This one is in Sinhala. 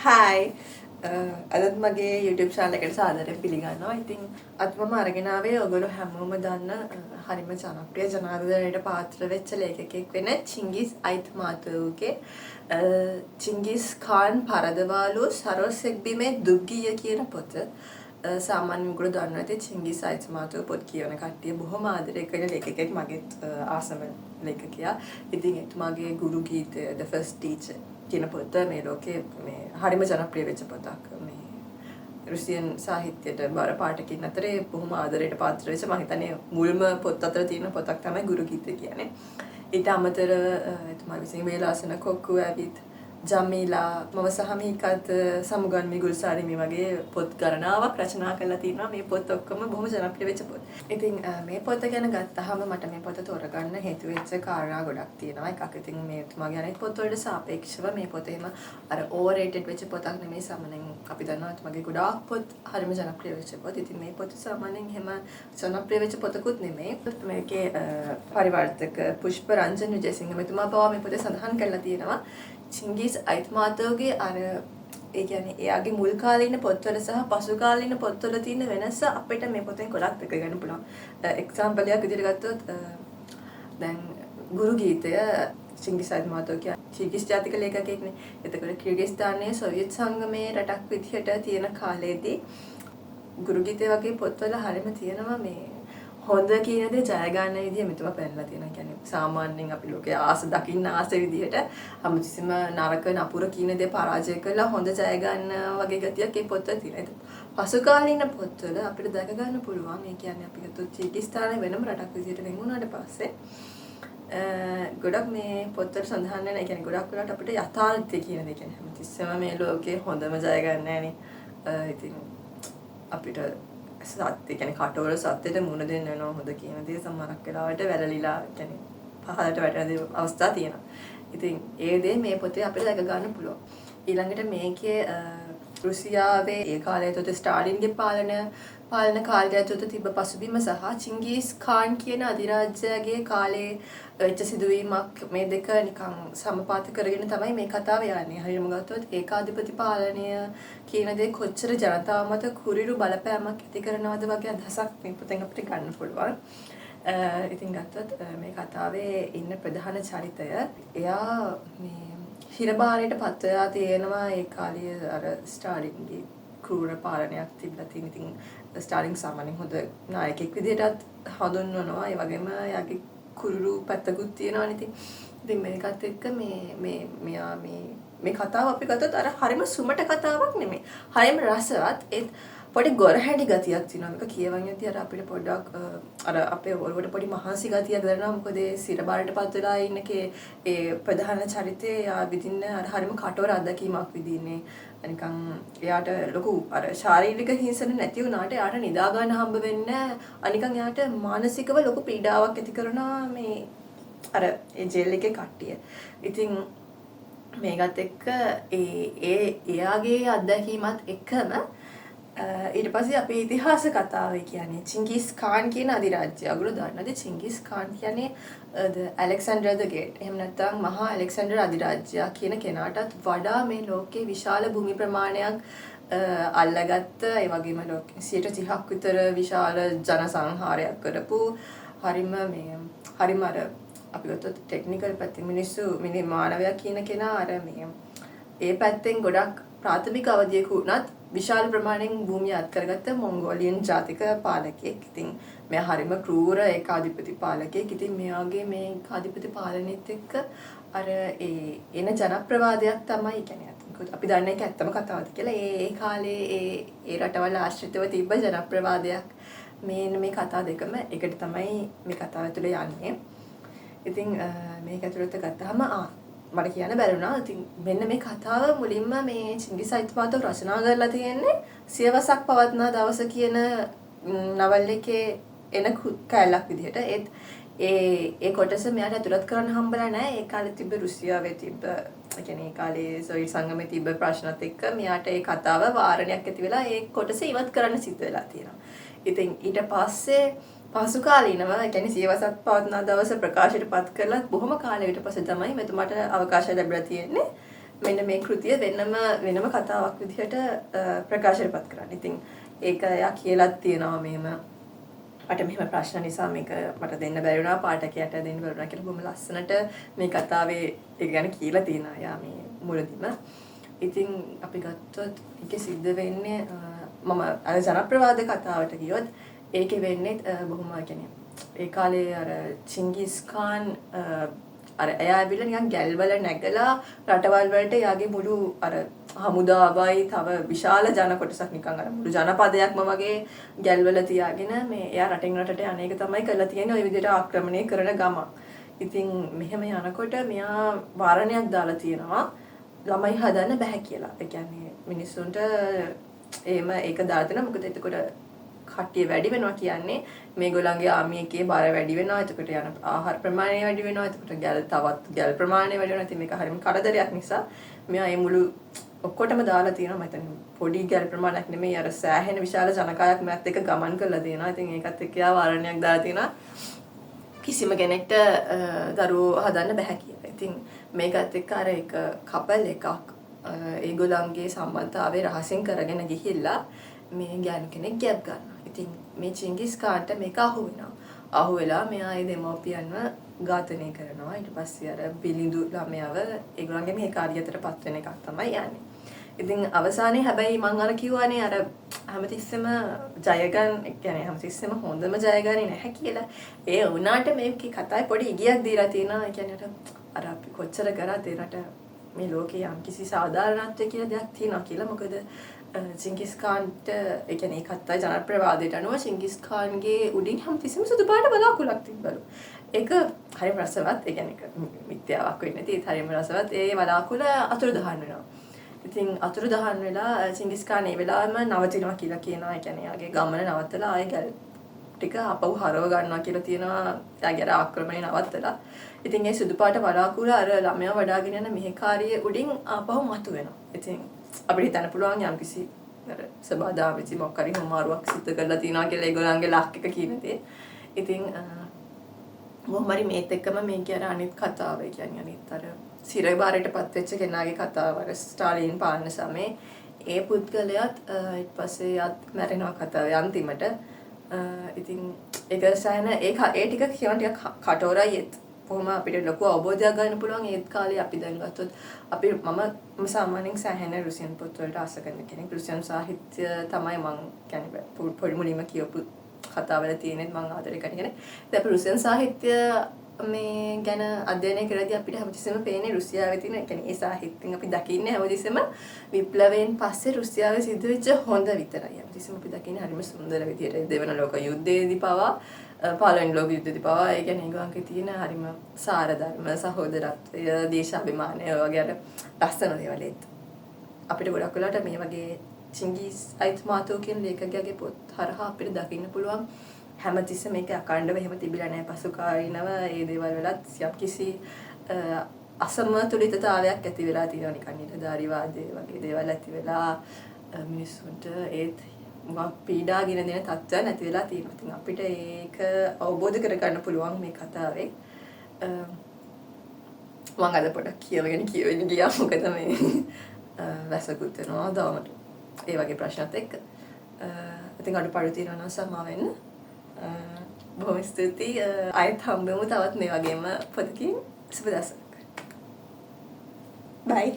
Hi. අදත් මගේ YouTube channel එකට සාදරයෙන් පිළිගන්නවා. ඉතින් අද මම අරගෙන ආවේ ඔයගොල්ලෝ හැමෝම දන්න හරිම ජනප්‍රිය ජනාර්දනයට පාත්‍ර වෙච්ච ලේඛකයෙක් වෙන චිංගිස් අයිත්මාතූගේ චිංගිස් ખાන් පරදවාලු සරෝසෙක්බිමේ දුක්ගිය කියන පොත. සාමාන්‍යයෙන් ඔයගොල්ලෝ දන්නවා ඇති චිංගිස් අයිත්මාතූ පොත් කියවන කට්ටිය බොහොම ආදරය කරන ලේඛකයෙක් මගේත් ආසම ලේඛකයා. ඉතින් එතුමාගේ ගුරු ගීතය The First Teacher කියන පොත මේ ලෝකේ මේ හරිම ජනප්‍රිය වෙච්ච පොතක්. මේ රුසියන් සාහිත්‍යයට බර පාඨකින් අතරේ බොහොම ආදරයට පාත්‍ර වෙච්ච මම හිතන්නේ මුල්ම පොත් අතර තියෙන පොතක් තමයි ගුරු ගීතය කියන්නේ. ඊට අමතරව එතුමා විසින් වේලාසන කොක්කු ඇවිත් ජමීලා මම සහ මේකත් සමුගන්මි ගුල්සාරි මේ වගේ පොත් ගණනාවක් රචනා කරලා තියෙනවා. මේ පොත් ඔක්කොම බොහොම ජනප්‍රිය වෙච්ච පොත්. ඉතින් මේ පොත ගැන ගත්තාම මට මේ පොත තෝරගන්න හේතු වෙච්ච කාරණා ගොඩක් තියෙනවා. එකක් ඉතින් මේ එතුමාගේ අනිත් පොත් වලට සාපේක්ෂව මේ පොත එහෙම අර ඕවර්රේටඩ් වෙච්ච පොතක් නෙමෙයි. සාමාන්‍යයෙන් අපි දන්නවා එතුමාගේ ගොඩාක් පොත් හරිම ජනප්‍රිය වෙච්ච පොත්. ඉතින් මේ පොත සාමාන්‍යයෙන් එහෙම ජනප්‍රිය වෙච්ච පොතකුත් නෙමෙයි. මේකේ පරිවර්තක පුෂ්ප රංජන් විජේසිංහ මෙතුමා පවා මේ පොතේ සඳහන් කරලා තියෙනවා. චිංගිස් අයිත්මාතෝගේ අර ඒ කියන්නේ එයාගේ මුල් කාලීන පොත්වල සහ පසු කාලීන පොත්වල තියෙන වෙනස අපිට මේ පොතෙන් ගොඩක් දෙක ගන්න පුළුවන්. එක්සැම්පල් එකක් විදිහට ගත්තොත් දැන් ගුරු ගීතය චිංගිස් අයිත්මාතෝ කියන්නේ කිර්ගිස් ජාතික ලේඛකයෙක්නේ. එතකොට කිර්ගිස්තානයේ සෝවියට් සංගමයේ රටක් විදිහට තියෙන කාලේදී ගුරු ගීතය වගේ පොත්වල හරියම තියෙනවා මේ හොඳ කියන දේ ජය ගන්න විදිය මෙතුමා පෙන්නලා තියෙනවා. කියන්නේ සාමාන්‍යයෙන් අපි ලෝකයේ ආස දකින්න ආස විදිහට හැමතිස්සෙම නරක නපුර කියන දේ පරාජය කරලා හොඳ ජය ගන්න වගේ ගතියක් මේ පොතේ තියෙනවා. පසු කාලීන පොත්වල අපිට දැක ගන්න පුළුවන්. මේ කියන්නේ අපි ගත්තොත් කිර්ගිස්තානයේ වෙනම රටක් විදිහට වෙන් වුණාට පස්සේ ගොඩක් මේ පොත්වල සඳහන් වෙන, ඒ කියන්නේ ගොඩක් වෙලාවට අපිට යථාර්ථය කියන දේ කියන්නේ හැමතිස්සෙම මේ ලෝකයේ හොඳම ජය ගන්න නෑනේ. ඉතින් අපිට සත්‍ය කියන්නේ කටවල සත්‍යයට මුහුණ දෙන්න වෙනවා. හොඳ කියන දේ සමහරක් වෙලාවට වැරලිලා කියන්නේ පහළට වැටෙන දේ අවස්ථා තියෙනවා. ඉතින් ඒ දේ මේ පොතේ අපිට දැක ගන්න පුළුවන්. ඊළඟට මේකේ රුසියාවේ ඒ කාලයේ තුත ස්ටාලින්ගේ පාලන කාලය තුත තිබ්බ පසුබිම සහ චිංගිස් ખાන් කියන අධිරාජ්‍යයේ කාලේ වෙච්ච සිදුවීමක් මේ දෙක නිකන් සමපාත කරගෙන තමයි මේ කතාව යන්නේ. හරියටම ගත්තොත් ඒකාධිපති පාලනය කියන දේ කොච්චර ජනතාව මත කුරිරු බලපෑමක් ඇති කරනවද වගේ අදහසක් මේ පොතෙන් අපිට ගන්න පුළුවන්. ඉතින් ගත්තොත් මේ කතාවේ ඉන්න ප්‍රධාන චරිතය එයා මේ හිරබාරයට පත් වෙලා තියෙනවා. ඒ කාලේ අර ස්ටාලින්ගේ ක්‍රූර පාලනයක් තිබ්බලා තියෙන. ඉතින් ස්ටාලින් සාමාන්‍යයෙන් හොඳ නායකයෙක් විදිහටත් හඳුන්වනවා. ඒ වගේම එයාගේ කුරුරු පැත්තකුත් තියෙනවානේ. ඉතින් මේකත් එක්ක මෙයා මේ කතාව අපි ගත්තොත් අර හරිම සුමට කතාවක් නෙමෙයි. හරිම රසවත් ඒත් පොඩි ගොරහැඩි ගතියක් තියෙනවා. මේක කියවන් යද්දී අර අපිට පොඩ්ඩක් අර අපේ ඔළුවට පොඩි මහන්සි ගතියක් දැනෙනවා. මොකද ඒ සිරබාරටපත් වෙලා ඉන්නකේ ඒ ප්‍රධාන චරිතේ යා විදින්න අර හරිම කටවර අත්දැකීමක් විදින්නේ. නිකන් එයාට ලොකු අර ශාරීරික හිංසන නැති වුණාට එයාට නිදා ගන්න හම්බ වෙන්නේ අනිකන් එයාට මානසිකව ලොකු පීඩාවක් ඇති කරනවා මේ අර ඒ ජේල් එකේ කට්ටිය. ඉතින් මේකත් එක්ක එයාගේ අත්දැකීමත් එක්කම ඊට පස්සේ අපේ ඉතිහාස කතාවේ කියන්නේ චිංගිස් ખાන් කියන අධිරාජ්‍යය. අගොල්ලෝ දන්නවද චිංගිස් ખાන් කියන්නේ ඇලෙක්සැන්ඩර් ද ග්‍රේට්. එහෙම නැත්නම් මහා ඇලෙක්සැන්ඩර් අධිරාජ්‍යය කියන කෙනාටත් වඩා මේ ලෝකේ විශාල භූමි ප්‍රමාණයක් අල්ලගත්ත, ඒ වගේම ලෝකෙ 30ක් විතර විශාල ජන සංහාරයක් කරපු හරිම අර අපි ගත්තොත් ටෙක්නිකල් පැත්තෙන් මානවයා කියන කෙනා අර ඒ පැත්තෙන් ගොඩක් ප්‍රාථමික අවධියක වුණත් විශාල ප්‍රමාණයෙන් භූමිය අත් කරගත්ත මොංගෝලියන් ජාතික පාලකයෙක්. ඉතින් මෙයා හරිම ක්‍රූර ඒකාධිපති පාලකයෙක්. ඉතින් මෙයාගේ මේ ඒකාධිපති පාලනයත් එක්ක අර එන ජනප්‍රවාදයක් තමයි කියන්නේ අපි දන්නේ ඒක ඇත්තම කතාවද කියලා. ඒ කාලේ ඒ රටවල ආශ්‍රිතව තිබ්බ ජනප්‍රවාදයක් මේ කතා දෙකම එකට තමයි මේ කතාව ඇතුලේ යන්නේ. ඉතින් මේක ඇතුළත ගත්තාම මට කියන්න බැරුණා. ඉතින් මෙන්න මේ කතාව මුලින්ම මේ චිංගිස් අයිත්මාතෝ රචනා කරලා තියෙන්නේ සියවසක් පවත්නා දවස කියන නවල් එකේ එන කැලක් විදිහට. ඒ කොටස මෙයාට ඇතුළත් කරන්න හම්බලා නැහැ. ඒ කාලේ තිබ්බ රුසියාවේ තිබ්බ කියන්නේ ඒ කාලේ සෝවියට් සංගමයේ තිබ්බ ප්‍රශ්නත් එක්ක මෙයාට ඒ කතාව වාරණයක් ඇති වෙලා ඒ කොටස ඉවත් කරන්න සිද්ධ වෙලා තියෙනවා. ඉතින් ඊට පස්සේ පසු කාලීනව කියන්නේ සියවසක් පවත්නා දවස ප්‍රකාශයට පත් කරලා බොහොම කාලයකට පස්සේ තමයි මෙතුමාට අවකාශය ලැබිලා තියෙන්නේ මෙන්න මේ කෘතිය වෙනම කතාවක් විදිහට ප්‍රකාශයටපත් කරන්න. ඉතින් ඒක එයා කියලාත් තියෙනවා මෙහෙම මට මෙහෙම ප්‍රශ්න නිසා මේක මට දෙන්න බැරි වුණා පාඨකයාට දෙන්න බැරි වුණා කියලා බොහොම ලස්සනට මේ කතාවේ ඒක ගැන කියලා තියෙනවා යා මේ මුලදීම. ඉතින් අපි ගත්තොත් ඒකේ සිද්ධ වෙන්නේ මම අර ජනප්‍රවාද කතාවට ගියොත් ඒකේ වෙන්නේ බොහොම කියන්නේ ඒ කාලේ අර චිංගිස් ખાන් අර එයා ඇවිල්ලා නිකන් ගැල්වල නැගලා රටවල් වලට යාගේ මුළු අර හමුදාවයි තව විශාල ජන කොටසක් නිකන් අර මුළු ජනපදයක්ම වගේ ගැල්වල තියාගෙන මේ එයා රටෙන් රටට අනේක තමයි කරලා තියෙන්නේ ওই විදිහට ආක්‍රමණය කරන ගම. ඉතින් මෙහෙම යනකොට මෙයා වාරණයක් දාලා තියෙනවා ළමයි හදන්න බෑ කියලා. ඒ කියන්නේ මිනිස්සුන්ට එහෙම ඒක දාලා දෙනවා මොකද එතකොට කට්ටිය වැඩි වෙනවා කියන්නේ මේගොල්ලන්ගේ ආමි එකේ බර වැඩි වෙනවා. එතකොට යන ආහාර ප්‍රමාණය වැඩි වෙනවා. එතකොට තවත් ගැල් ප්‍රමාණය වැඩි වෙනවා. ඉතින් මේක හරියම කරදරයක් නිසා මෙයා මේ මුළු ඔක්කොටම දාලා තියෙනවා. මම හිතන්නේ පොඩි ගැල් ප්‍රමාණයක් නෙමෙයි අර සෑහෙන විශාල ජනකායක් මැත් එක ගමන් කරලා තියෙනවා. ඉතින් ඒකත් එක්ක යා වාරණයක් දාලා තියෙනවා. කිසිම කෙනෙක්ට දරුවෝ හදන්න බෑ කියලා. ඉතින් මේකත් එක්ක අර එක කපල් එකක් ඒගොල්ලන්ගේ සම්බන්ධතාවය රහසින් කරගෙන ගිහිල්ලා මේ ගෑනු කෙනෙක් ගැබ් ගන්නවා. ඉතින් මේ චිංගිස් ખાන්ට මේක අහු වෙනවා. අහු වෙලා මෙයා ඒ දෙමව්පියන්ව ඝාතනය කරනවා. ඊට පස්සේ අර බිලිඳු ළමයාව ඒගොල්ලන්ගේ මේ කාර්යයටපත් වෙන එකක් තමයි යන්නේ. ඉතින් අවසානයේ හැබැයි මම අර කිව්වනේ අර හැමතිස්සෙම ජය ගන්න, කියන්නේ හැමතිස්සෙම හොඳම ජය ගන්නේ නැහැ කියලා. ඒ වුණාට මේකේ කතාවේ පොඩි ඉගියක් දීලා තියෙනවා. ඒ කියන්නේ අර අපි කොච්චර කරත් ඒ රට මේ ලෝකේ යම්කිසි සාධාරණත්වය කියලා දෙයක් තියෙනවා කියලා. මොකද චිංගිස් ખાන්ට ඒ කියන්නේ ඒකත් අය ජනප්‍රවාදයට අනුව චිංගිස් ખાන්ගේ උඩින් හැමතිස්සෙම සුදු පාට බලාකුලක් තිබ්බලු. ඒක හරිම රසවත්. ඒ කියන්නේ මිත්‍යාවක් වෙන්නේ නැති ඒත් හරිම රසවත්. ඒ බලාකුල අතුරුදහන් වෙනවා. ඉතින් අතුරුදහන් වෙලා චිංගිස් ખાන් ඒ වෙලාවෙම නවතිනවා කියලා කියනවා. ඒ කියන්නේ යාගේ ගමන නවත්තලා ආයෙ ගැල් ටික අපව හරව ගන්නවා කියලා තියෙනවා. යාගේ අර ආක්‍රමණය නවත්තලා. ඉතින් ඒ සුදු පාට බලාකුල අර ළමයා වඩාගෙන යන මෙහෙකාරිය උඩින් ආපහු මතුවෙනවා. ඉතින් අපිට හිතන්න පුළුවන් යම්කිසි අර සබදාවිචි මොකක් හරි හොමාරුවක් සිද්ධ කරලා තියනවා කියලා ඒගොල්ලන්ගේ ලක් එක කියන දේ. ඉතින් මොහොම හරි මේත් එක්කම මේ කියන අනිත් කතාව කියන්නේ අනිත් අර සිරබාරයටපත් වෙච්ච කෙනාගේ කතාව අර ස්ටාලින් පාලන සමයේ ඒ පුද්ගලයාත් ඊට පස්සේ යත් මැරෙනවා කතාවේ අන්තිමට. ඉතින් ඒක සෑහෙන ඒ ටික කියන ටික කටෝරයි ඒත් කොහොම අපිට ලොකු අවබෝධයක් ගන්න පුළුවන්. ඒත් කාලේ අපි දැන් ගත්තොත් අපි මම සාමාන්‍යයෙන් සෑහෙන රුසියන් පොත්වලට ආස කරන කෙනෙක්. රුසියන් සාහිත්‍ය තමයි මම කියන්නේ පොඩි මුලින්ම කියපු කතාවල තියෙනෙත් මම ආදරය කරන කෙනෙක්. ඉතින් අපි රුසියන් සාහිත්‍ය මේ ගැන අධ්‍යයනය කරද්දී අපිට හැමතිස්සෙම පේන්නේ රුසියාවේ තියෙන ඒ කියන්නේ ඒ සාහිත්‍යයෙන් අපි දකින්නේ හැමතිස්සෙම විප්ලවයෙන් පස්සේ රුසියාවේ සිද්ධ වෙච්ච හොඳ විතරයි. හැමතිස්සෙම අපි දකින්නේ හරිම සුන්දර විදියට දෙවන ලෝක යුද්ධයේදී පවා පළවෙනි ලෝක යුද්ධයේදී පවා ඒ කියන්නේ ඒගොල්ලන්ගේ තියෙන හරිම සාර ධර්ම සහෝදරත්වය දේශාභිමානය වගේ අර ලස්සන දේවල් අපිට ගොඩක් වෙලාවට මේ වගේ චිංගිස් අයිත්මාතෝ කියන ලේඛකයාගේ පොත් හරහා අපිට දකින්න පුළුවන් හැමතිස්සෙම මේක අකණ්ඩව එහෙම තිබිලා නැහැ. පසුකාලීනව ඒ දේවල් වලත් යම්කිසි අසමතුලිතතාවයක් ඇති වෙලා තියෙනවා. නිකන් නිලධාරීවාදයේ වගේ දේවල් ඇති වෙලා මිනිස්සුන්ට ඒත් පීඩාගෙන දෙන තත්ත්වයන් නැති වෙලා තියෙනවා. ඉතින් අපිට ඒක අවබෝධ කරගන්න පුළුවන් මේ කතාවේ. මම අද පොඩක් කියවගෙන ගියා. මොකද මේ වැසකුත් වෙනවා දවමට. ඒ වගේ ප්‍රශ්නත් එක්ක. ඉතින් අඩුපාඩු තියෙනවා නම් සමා වෙන්න. බොහොම ස්තුතියි. ආයෙත් හම්බෙමු තවත් මේ වගේම පොතකින්. සුබ දවසක්. Bye.